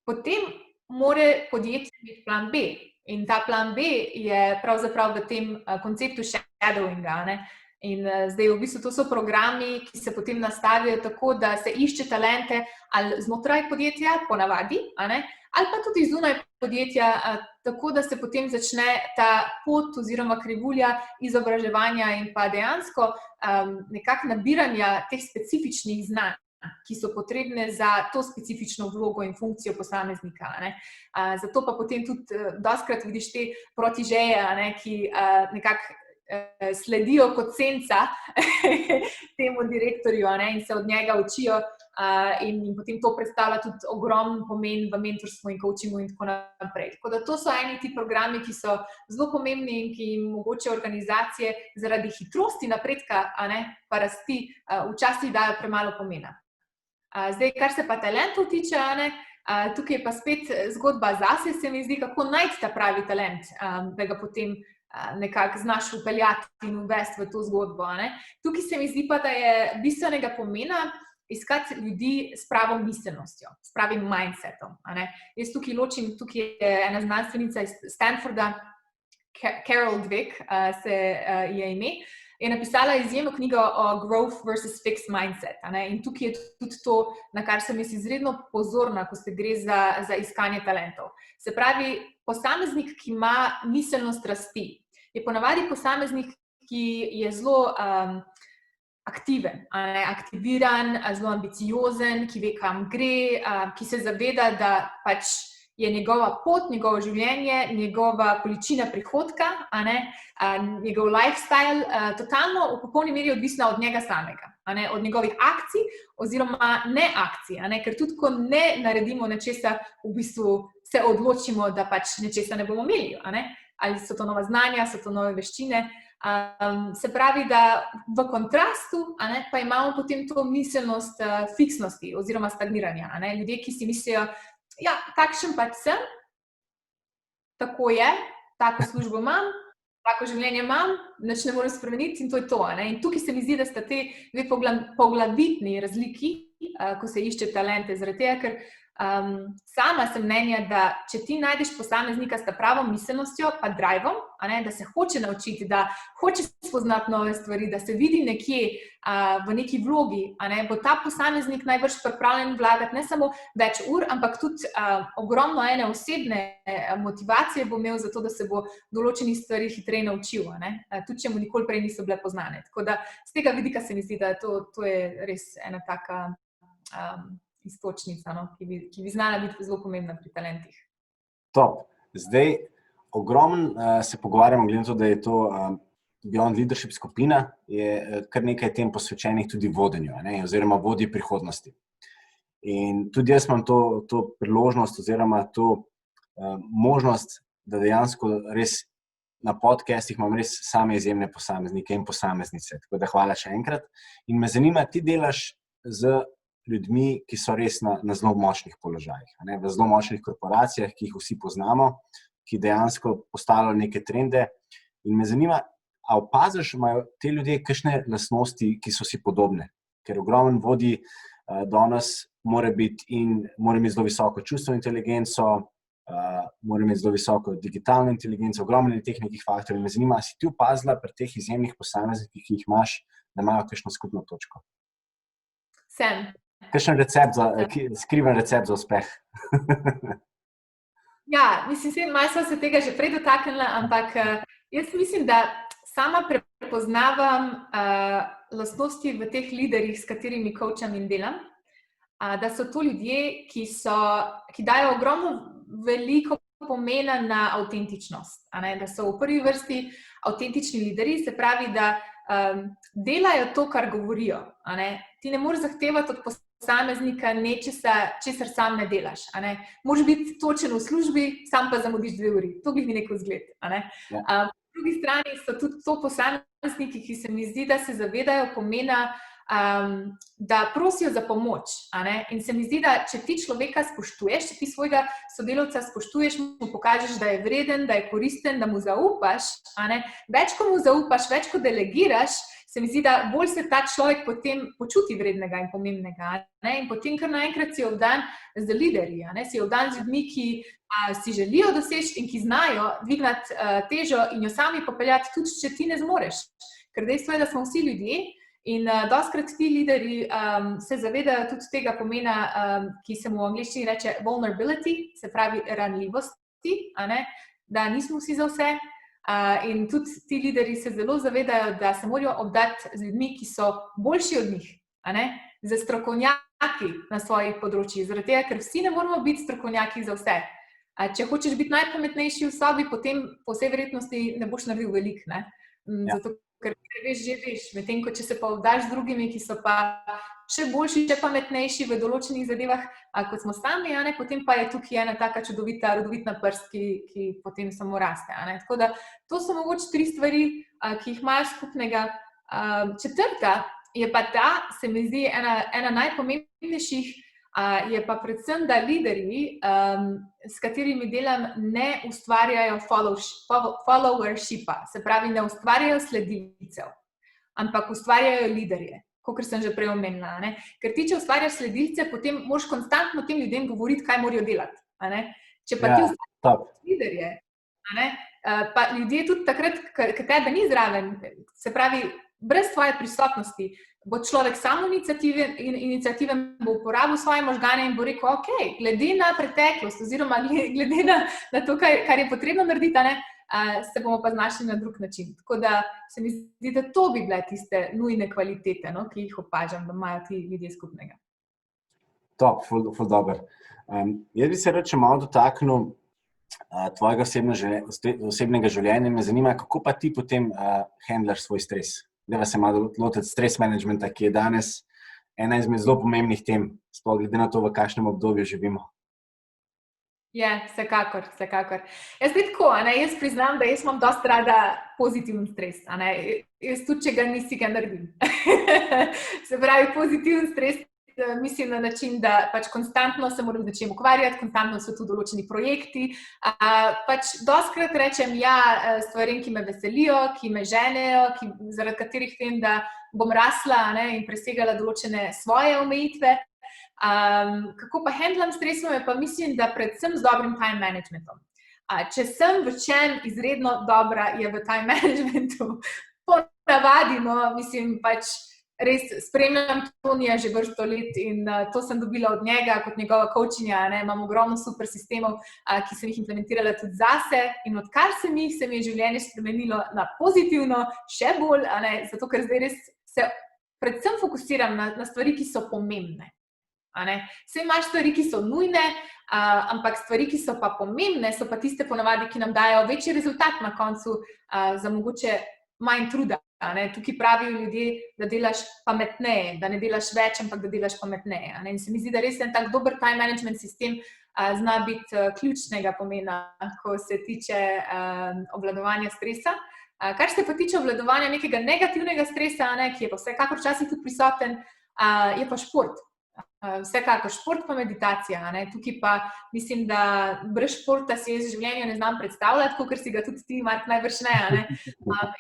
Speaker 2: Potem mora podjetje imeti plan B. In ta plan B je pravzaprav v tem konceptu shadowinga. In zdaj v bistvu to so programi, ki se potem nastavijo tako, da se išče talente ali znotraj podjetja, ponavadi, ali pa tudi zunaj podjetja, tako da se potem začne ta pot oziroma krivulja izobraževanja in pa dejansko nekako nabiranja teh specifičnih znanj, ki so potrebne za to specifično vlogo in funkcijo posameznika. Zato pa potem tudi dostikrat vidiš te protižeje, ki nekako sledijo kot senca temu direktorju in se od njega učijo in potem to predstavlja tudi ogromen pomen v mentorstvu in coachingu in tako naprej. Tako da to so eni ti programi, ki so zelo pomembni in ki jim mogoče organizacije zaradi hitrosti napredka pa rasti včasih dajo premalo pomena. Zdaj, kar se pa talentov tiče, tukaj je pa spet zgodba zase, se mi zdi, kako najti ta pravi talent, da ga potem nekako znaš upeljati in uvesti v to zgodbo. Tukaj se mi zdi pa, da je bistvenega pomena iskati ljudi s pravo miselnostjo, s pravim mindsetom. Jaz tukaj ločim, tukaj je ena znanstvenica iz Stanforda, Carol Dweck je ime, je napisala izjemno knjigo o growth versus fixed mindset. In tukaj je tudi to, na kar sem jaz izredno pozorna, ko se gre za iskanje talentov. Se pravi, posameznik, ki ima miselnost rasti, je ponavadi posameznik, ki je zelo aktiven, aktiviran, zelo ambiciozen, ki ve, kam gre, ki se zaveda, da pač je njegova pot, njegovo življenje, njegova količina prihodka, njegov lifestyle totalno v popolni meri odvisna od njega samega, od njegovih akcij oziroma neakcij, ker tudi, ko ne naredimo nečesa, v bistvu se odločimo, da pač nečesa ne bomo imeli, ali so to nova znanja, so to nove veščine. Se pravi, da v kontrastu pa imamo potem to miselnost fiksnosti oziroma stagniranja. Ljudje, ki si mislijo, ja, takšen pač sem, tako je, tako službo imam, tako življenje imam, nič ne morem spremeniti in to je to. In tukaj se mi zdi, da sta te dve poglavitni razliki, ko se išče talente, zaradi tega, ker sama sem mnenja, da če ti najdeš posameznika s pravo miselnostjo, pa drivom, da se hoče naučiti, da hoče spoznati nove stvari, da se vidi nekje v neki vlogi, bo ta posameznik najbrž pripravljen vlagati ne samo več ur, ampak tudi ogromno ene osebne motivacije bo imel za to, da se bo določenih stvari hitreje naučil, tudi če mu nikoli prej niso bile poznane. Tako da z tega vidika se mi zdi, da to je res ena taka istočnica, ki bi znala biti zelo pomembna pri talentih.
Speaker 1: Top. Zdaj, ogromno se pogovarjamo, glede na to, da je to Beyond Leadership skupina, je kar nekaj tem posvečenih tudi vodenju, oziroma vodji prihodnosti. In tudi jaz imam to priložnost oziroma to možnost, da dejansko res na podcastih imam res same izjemne posameznike in posameznice. Tako da hvala še enkrat. In me zanima, ti delaš z ljudmi, ki so res na zelo močnih položajih, v zelo močnih korporacijah, ki jih vsi poznamo, ki dejansko postavljajo neke trende. In me zanima, a opaziš, imajo te ljudje kakšne lastnosti, ki so si podobne? Ker ogromen vodji danes mora imeti zelo visoko čustveno inteligenco, mora imeti zelo visoko digitalno inteligenco, ogromno teh nekih faktorjev. Me zanima, si ti opazila pri teh izjemnih posameznikih, ki jih imaš, da imajo kakšno skupno točko?
Speaker 2: Sem.
Speaker 1: Kakšen skriven recept za uspeh?
Speaker 2: Ja, mislim, malo sva se tega že prej dotaknila, ampak jaz mislim, da sama prepoznavam lastnosti v teh liderjih, s katerimi coacham in delam, da so to ljudje, ki dajo ogromno veliko pomena na avtentičnost, da so v prvi vrsti avtentični lideri, se pravi, da delajo to, kar govorijo. Ti ne moreš zahtevati od posameznika nečesa, česar sam ne delaš. Moraš biti točen v službi, sam pa zamudiš 2 uri. To bi mi nek vzgled. Po drugi strani so tudi to posamezniki, ki se mi zdi, da se zavedajo pomena, da prosijo za pomoč. In se mi zdi, da če ti človeka spoštuješ, če ti svojega sodelavca spoštuješ, mu pokažeš, da je vreden, da je koristen, da mu zaupaš, več ko mu zaupaš, več ko delegiraš, se mi zdi, da bolj se ta človek potem počuti vrednega in pomembnega. In potem kar naenkrat si obdan z liderji, si obdan z ljudmi, ki si želijo doseči in ki znajo dvignati težo in jo sami popeljati, tudi če ti ne zmoreš. Ker dejstvo je, da smo vsi ljudje in dostikrat ti liderji se zavedajo tudi tega pomena, ki se mu v angleščini reče vulnerability, se pravi ranljivosti, da nismo vsi za vse. In tudi ti liderji se zelo zavedajo, da se morajo obdati z ljudmi, ki so boljši od njih, z strokovnjaki na svojih področjih, zaradi tega, ker vsi ne moramo biti strokovnjaki za vse. Če hočeš biti najpametnejši v sobi, potem po vsej verjetnosti ne boš naredil veliko, zato ker veš, že veš, medtem ko če se pa obdaš z drugimi, ki so pa še boljši, še pametnejši v določenih zadevah, kot smo sami, potem pa je tukaj ena taka čudovita, rodovitna prst, ki potem samo raste. Tako da to so mogoče 3 stvari, ki jih imajo skupnega. Četrta je pa ta, se mi zdi, ena najpomembnejših, je pa predvsem, da liderji, s katerimi delam, ne ustvarjajo followershipa, se pravi, ne ustvarjajo sledilcev, ampak ustvarjajo liderje, kakor sem že prej omenila. Ker ti, če ustvarjaš sledilce, potem moraš konstantno tem ljudem govoriti, kaj morajo delati. Če pa ti ustvarjaš liderje, pa ljudje tudi takrat, ker tebe ni zraven, se pravi, brez tvoje prisotnosti, bo človek sam iniciativen, bo uporabil svoje možgane in bo rekel, ok, glede na preteklost oziroma glede na to, kar je potrebno narediti, se bomo pa znašli na drug način. Tako da se mi zdi, da to bi bile tiste nujne kvalitete, ki jih opažam, da imajo ti ljudje skupnega.
Speaker 1: Top, ful dober. Jaz bi se rad še malo dotaknil tvojega osebnega življenja. Me zanima, kako pa ti potem handlaš svoj stres. Deva se malo lotiti stres managementa, ki je danes ena izmed zelo pomembnih tem, sploh glede na to, v kakšnem obdobju živimo.
Speaker 2: Ja, vsekakor. Jaz bi tako, jaz priznam, da jaz imam dosti rada pozitiven stres. Jaz tudi, če ga nisi, ga naredim. Se pravi, pozitiven stres mislim na način, da pač konstantno se moram z nečim ukvarjati, konstantno so tu določeni projekti. Pač dostikrat rečem ja stvarem, ki me veselijo, ki me ženejo, zaradi katerih vem, da bom rasla in presegala določene svoje omejitve. Kako pa handlam stresom, je pa mislim, da predvsem z dobrim time managementom. Če sem v čem izredno dobra, je v time managementu. Po navadi, mislim, pač res spremljam Tonija že vrsto let in to sem dobila od njega kot njegova coachinja. Imam ogromno super sistemov, ki sem jih implementirala tudi zase in odkar sem jih, se mi je življenje spremenilo na pozitivno, še bolj, zato ker zdaj res se predvsem fokusiram na stvari, ki so pomembne. Vse imaš stvari, ki so nujne, ampak stvari, ki so pa pomembne, so pa tiste ponavadi, ki nam dajo večji rezultat na koncu za mogoče manj truda. Tukaj pravijo ljudje, da delaš pametneje, da ne delaš več, ampak da delaš pametneje. In se mi zdi, da res en tak dober time management sistem zna biti ključnega pomena, ko se tiče obvladovanja stresa. Kar se pa tiče obvladovanja nekega negativnega stresa, ki je pa vsekakor včasih tudi prisoten, je pa šport. Vsekakor šport pa meditacija. Tukaj pa mislim, da brez športa si jaz življenje ne znam predstavljati, kot si ga tudi ti, Mark, najbrž ne.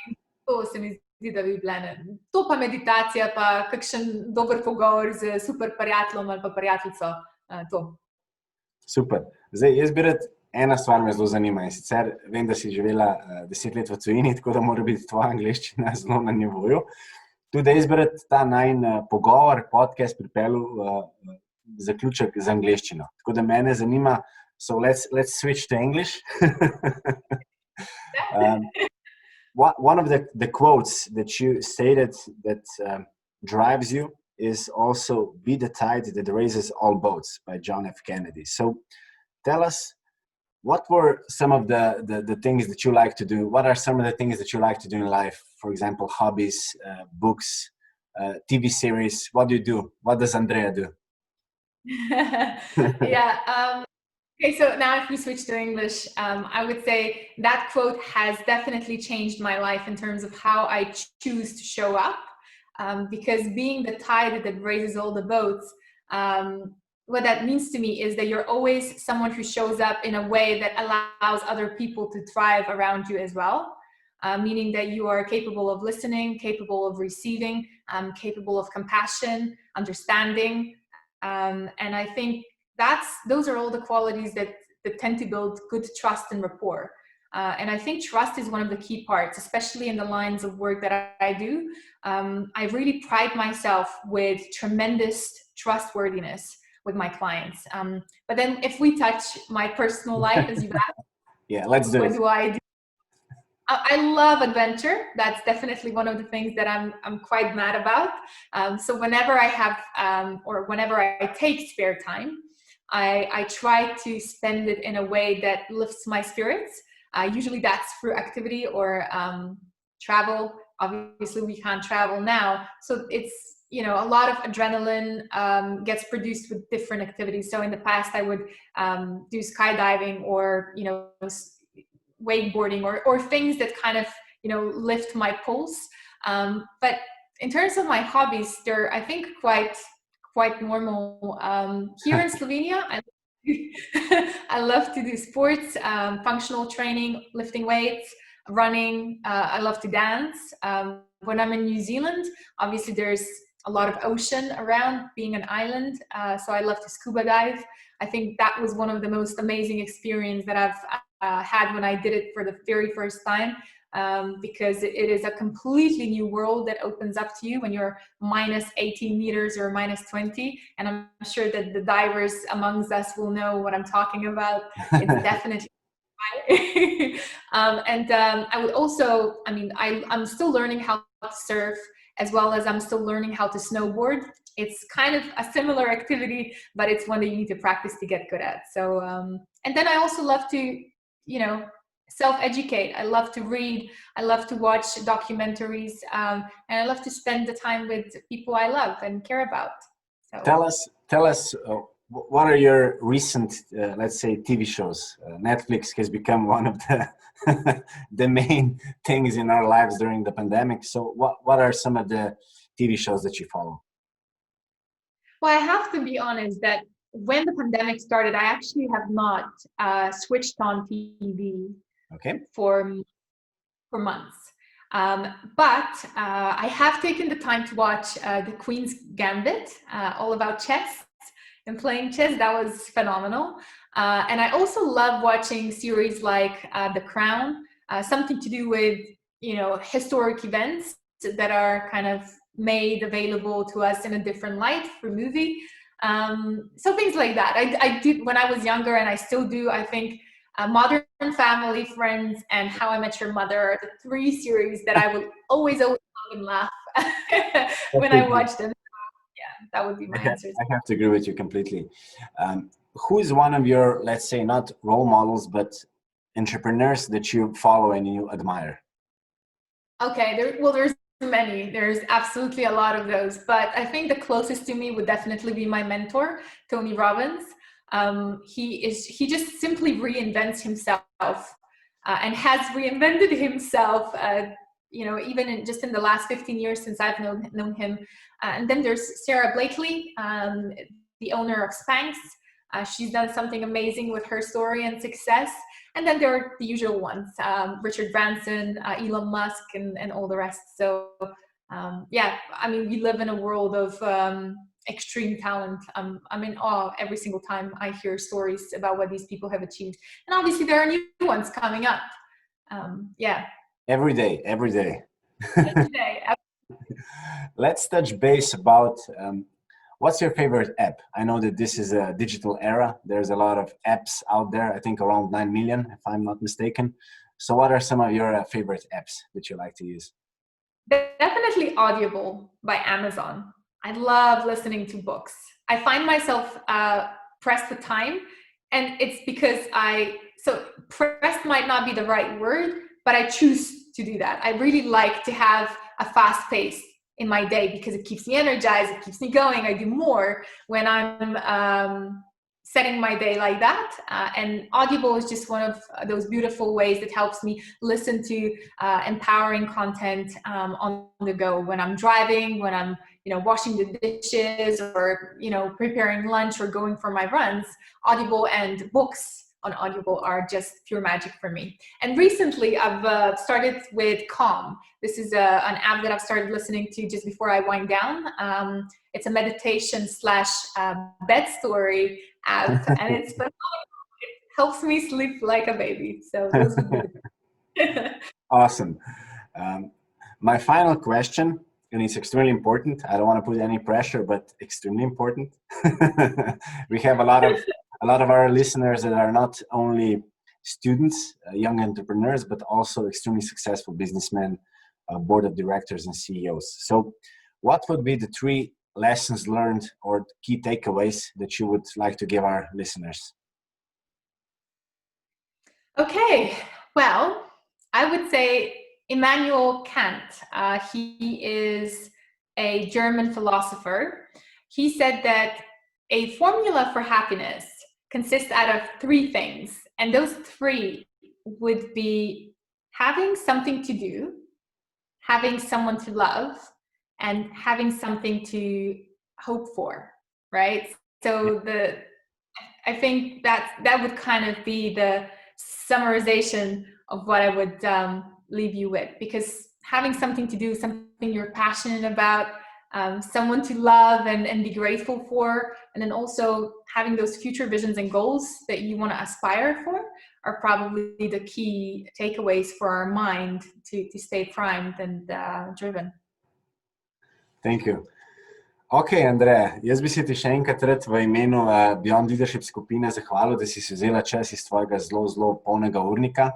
Speaker 2: In to se mi zdi, da bi bile. To pa meditacija, pa kakšen dober pogovor z super prijateljem ali pa prijateljico. To.
Speaker 1: Super. Zdaj, jaz bi rad, ena stvar me zelo zanima in sicer vem, da si živela 10 let v tujini, tako da mora biti tvoja angleščina zelo na nivoju. Tudi jaz bi rad ta najin pogovor, podcast pripeljal zaključek z angleščino. Tako da mene zanima, so let's switch to English. One of the quotes that you stated that drives you is also "Be the tide that raises all boats" by John F. Kennedy. So tell us, what were some of the things that you like to do? What are some of the things that you like to do in life? For example, hobbies, books, TV series. What do you do? What does Andrea do?
Speaker 2: Yeah. Okay, so now if we switch to English, I would say that quote has definitely changed my life in terms of how I choose to show up. Because being the tide that raises all the boats, what that means to me is that you're always someone who shows up in a way that allows other people to thrive around you as well. Meaning that you are capable of listening, capable of receiving, capable of compassion, understanding. And I think those are all the qualities that tend to build good trust and rapport. And I think trust is one of the key parts, especially in the lines of work that I do. I really pride myself with tremendous trustworthiness with my clients. But then if we touch my personal life, as you've asked,
Speaker 1: yeah, let's do it.
Speaker 2: What do I do? I love adventure. That's definitely one of the things that I'm quite mad about. So whenever I have, or whenever I take spare time, I try to spend it in a way that lifts my spirits. Usually that's through activity or travel. Obviously we can't travel now. So it's, a lot of adrenaline gets produced with different activities. So in the past I would do skydiving or, wakeboarding or things that kind of, lift my pulse. But in terms of my hobbies, they're, I think, quite normal. Here in Slovenia, I love to do sports, functional training, lifting weights, running. I love to dance. When I'm in New Zealand, obviously there's a lot of ocean around, being an island. So I love to scuba dive. I think that was one of the most amazing experiences that I've had when I did it for the very first time. Because it is a completely new world that opens up to you when you're minus 18 meters or minus 20. And I'm sure that the divers amongst us will know what I'm talking about. It's definitely I would also, I'm still learning how to surf. as well as I'm still learning how to snowboard. It's kind of a similar activity, but it's one that you need to practice to get good at. So, and then I also love to, self-educate. I love to read. I love to watch documentaries, and I love to spend the time with people I love and care about. So
Speaker 1: tell us, what are your recent, let's say, TV shows? Netflix has become one of the the main things in our lives during the pandemic. So, what are some of the TV shows that you follow?
Speaker 2: Well, I have to be honest that when the pandemic started, I actually have not switched on TV
Speaker 1: Okay.
Speaker 2: for months. But I have taken the time to watch The Queen's Gambit, all about chess and playing chess. That was phenomenal. And I also love watching series like The Crown, something to do with, historic events that are kind of made available to us in a different light for movie. So things like that. I did when I was younger, and I still do. I think Modern Family, Friends, and How I Met Your Mother are the three series that I will always love and laugh when I watch them. Yeah, that would be my answer.
Speaker 1: I have to agree with you completely. Who is one of your, let's say, not role models, but entrepreneurs that you follow and you admire?
Speaker 2: Okay, there's many. There's absolutely a lot of those, but I think the closest to me would definitely be my mentor, Tony Robbins. He just simply reinvents himself and has reinvented himself, even in the last 15 years since I've known him. And then there's Sarah Blakely, the owner of Spanx. She's done something amazing with her story and success. And then there are the usual ones, Richard Branson, Elon Musk, and all the rest. So we live in a world of extreme talent. I'm in awe every single time I hear stories about what these people have achieved. And obviously there are new ones coming up.
Speaker 1: Every day.
Speaker 2: Every day.
Speaker 1: Let's touch base about what's your favorite app? I know that this is a digital era. There's a lot of apps out there, I think around 9 million, if I'm not mistaken. So what are some of your favorite apps that you like to use?
Speaker 2: Definitely Audible by Amazon. I love listening to books. I find myself pressed for time, and it's because pressed might not be the right word, but I choose to do that. I really like to have a fast pace in my day because it keeps me energized, it keeps me going. I do more when I'm setting my day like that. And Audible is just one of those beautiful ways that helps me listen to empowering content on the go when I'm driving, when I'm washing the dishes, or preparing lunch or going for my runs. Audible and books on Audible are just pure magic for me. And recently I've started with Calm. This is an app that I've started listening to just before I wind down. It's a meditation / bed story app, and it helps me sleep like a baby. So those would be
Speaker 1: Awesome. My final question, and it's extremely important. I don't want to put any pressure, but extremely important. We have a lot of our listeners that are not only students, young entrepreneurs, but also extremely successful businessmen, board of directors, and CEOs. So what would be the 3 lessons learned or key takeaways that you would like to give our listeners?
Speaker 2: Okay, well, I would say Immanuel Kant. He is a German philosopher. He said that a formula for happiness consists out of 3 things, and those 3 would be having something to do, having someone to love, and having something to hope for, right? So I think that would kind of be the summarization of what I would leave you with, because having something to do, something you're passionate about, someone to love and be grateful for, and then also having those future visions and goals that you want to aspire for are probably the key takeaways for our mind to stay primed and driven.
Speaker 1: Thank you. Ok, Andreja, jaz bi se ti še enkrat rad v imenu Beyond Leadership skupine zahvalil, da si vzela čas iz tvojega zelo polnega urnika.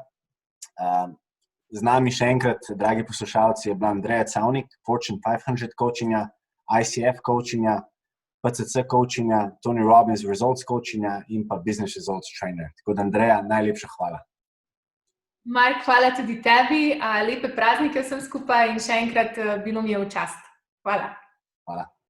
Speaker 1: Z nami še enkrat, dragi poslušalci, je bila Andreja Cavnik, Fortune 500 coachinga, ICF coachinga, PCC coachinga, Tony Robbins Results coachinga in pa Business Results trainer. Tako da, Andreja, najlepša hvala.
Speaker 2: Mark, hvala tudi tebi, lepe praznike vsem skupaj in še enkrat bilo mi je v čast. Hvala.
Speaker 1: Hvala.